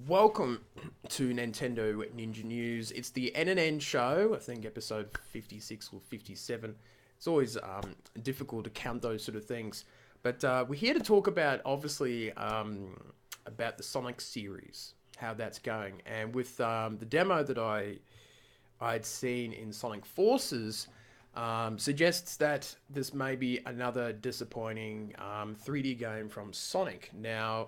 Welcome to Nintendo Ninja News. It's the NNN show, I think episode 56 or 57. It's always difficult to count those sort of things. But we're here to talk about, obviously, about the Sonic series, how that's going. And with the demo that I'd seen in Sonic Forces, suggests that this may be another disappointing 3D game from Sonic. Now,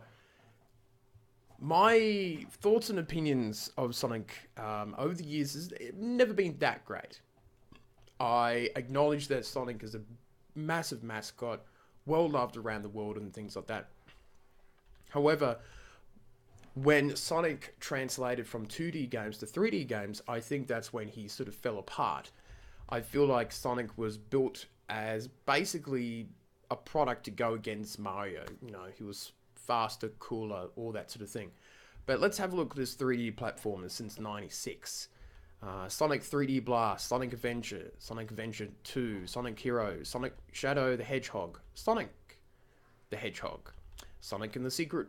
my thoughts and opinions of Sonic over the years has never been that great. I acknowledge that Sonic is a massive mascot, well loved around the world and things like that. However, when Sonic translated from 2D games to 3D games, I think that's when he sort of fell apart. I feel like Sonic was built as basically a product to go against Mario. You know, he was faster, cooler, all that sort of thing. But let's have a look at this 3D platformer since '96. Sonic 3D Blast, Sonic Adventure 2, Sonic Heroes, Sonic Shadow the Hedgehog, Sonic the Hedgehog, Sonic and the Secret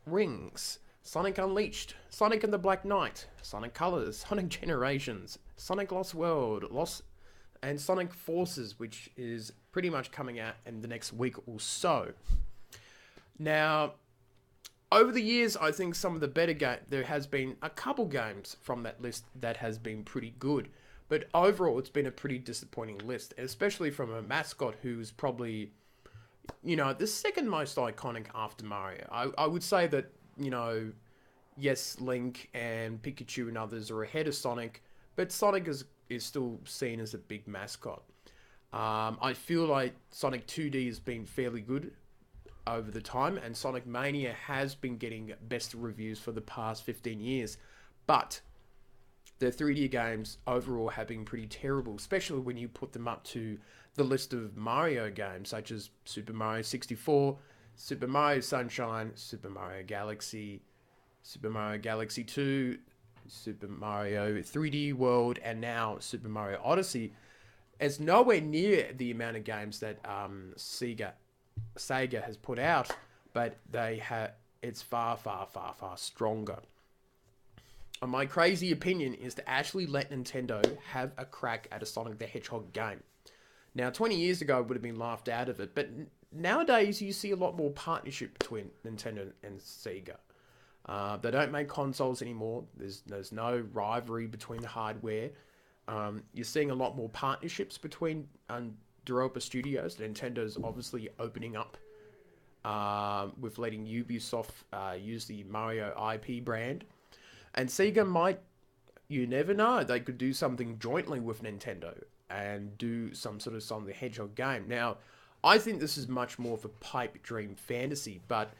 Rings, Sonic Unleashed, Sonic and the Black Knight, Sonic Colors, Sonic Generations, Sonic Lost World, and Sonic Forces, which is pretty much coming out in the next week or so. Now, over the years, I think some of the better there has been a couple games from that list that has been pretty good. But overall, it's been a pretty disappointing list, especially from a mascot who's probably, the second most iconic after Mario. I would say that, yes, Link and Pikachu and others are ahead of Sonic, but Sonic is still seen as a big mascot. I feel like Sonic 2D has been fairly good over the time, and Sonic Mania has been getting best reviews for the past 15 years, but the 3D games overall have been pretty terrible, especially when you put them up to the list of Mario games such as Super Mario 64, Super Mario Sunshine, Super Mario Galaxy, Super Mario Galaxy 2, Super Mario 3D World, and now Super Mario Odyssey. It's nowhere near the amount of games that Sega has put out, but it's far, far, far, far stronger. And my crazy opinion is to actually let Nintendo have a crack at a Sonic the Hedgehog game. Now, 20 years ago, it would have been laughed out of it, but nowadays you see a lot more partnership between Nintendo and Sega. They don't make consoles anymore. There's no rivalry between the hardware. You're seeing a lot more partnerships between developer studios. Nintendo's obviously opening up with letting Ubisoft use the Mario IP brand. And Sega might, you never know, they could do something jointly with Nintendo and do some sort of Sonic the Hedgehog game. Now, I think this is much more of a pipe dream fantasy, but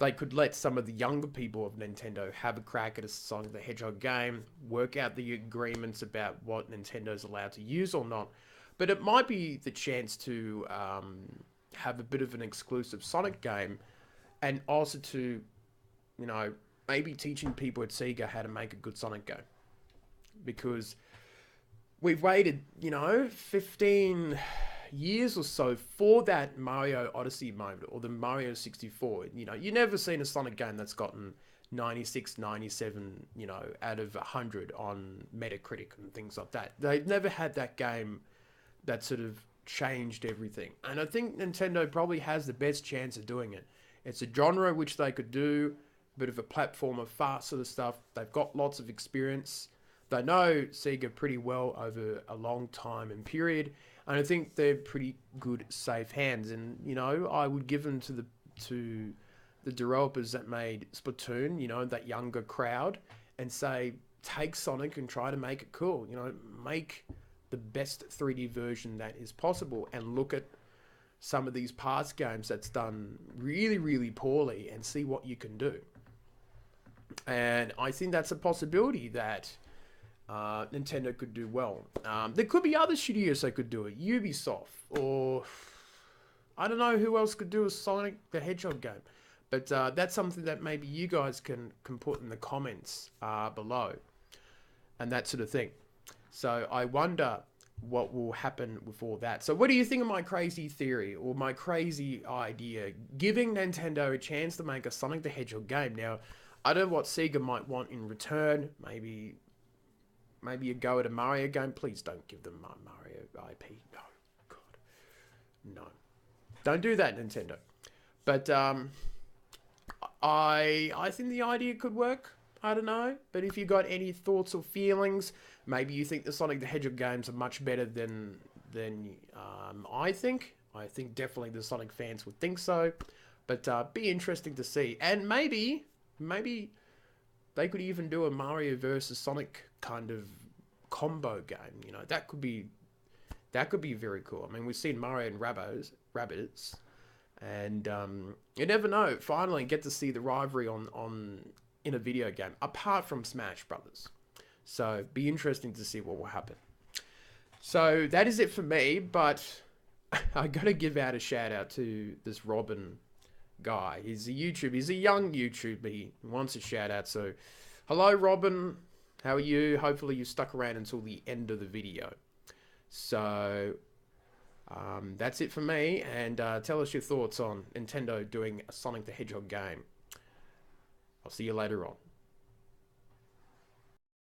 they could let some of the younger people of Nintendo have a crack at a Sonic the Hedgehog game, work out the agreements about what Nintendo's allowed to use or not. But it might be the chance to have a bit of an exclusive Sonic game, and also to, maybe teaching people at Sega how to make a good Sonic game. Because we've waited, 15 years or so for that Mario Odyssey moment, or the Mario 64. You never seen a Sonic game that's gotten 96, 97, out of 100 on Metacritic and things like that. They've never had that game that sort of changed everything. And I think Nintendo probably has the best chance of doing it. It's a genre which they could do, a bit of a platformer, fast sort of stuff. They've got lots of experience. They know Sega pretty well over a long time and period. And I think they're pretty good, safe hands. And, I would give them to the developers that made Splatoon, that younger crowd, and say, take Sonic and try to make it cool. Make the best 3D version that is possible, and look at some of these past games that's done really, really poorly and see what you can do. And I think that's a possibility that Nintendo could do well. There could be other studios that could do it. Ubisoft, or I don't know who else could do a Sonic the Hedgehog game. But that's something that maybe you guys can put in the comments below, and that sort of thing. So I wonder what will happen with all that. So what do you think of my crazy theory, or my crazy idea, giving Nintendo a chance to make a Sonic the Hedgehog game? Now, I don't know what Sega might want in return. Maybe a go at a Mario game. Please don't give them my Mario IP. No, God, no. Don't do that, Nintendo. But I think the idea could work. I don't know, but if you got any thoughts or feelings, maybe you think the Sonic the Hedgehog games are much better than I think. I think definitely the Sonic fans would think so, but be interesting to see. And maybe they could even do a Mario versus Sonic kind of combo game. You know, that could be very cool. I mean, we've seen Mario and Rabbids, and you never know. Finally, get to see the rivalry on in a video game, apart from Smash Brothers. So, be interesting to see what will happen. So that is it for me, but I gotta give out a shout out to this Robin guy. He's a YouTuber. He's a young YouTuber. He wants a shout out. So, hello, Robin. How are you? Hopefully, you stuck around until the end of the video. So, that's it for me. And tell us your thoughts on Nintendo doing a Sonic the Hedgehog game. I'll see you later on.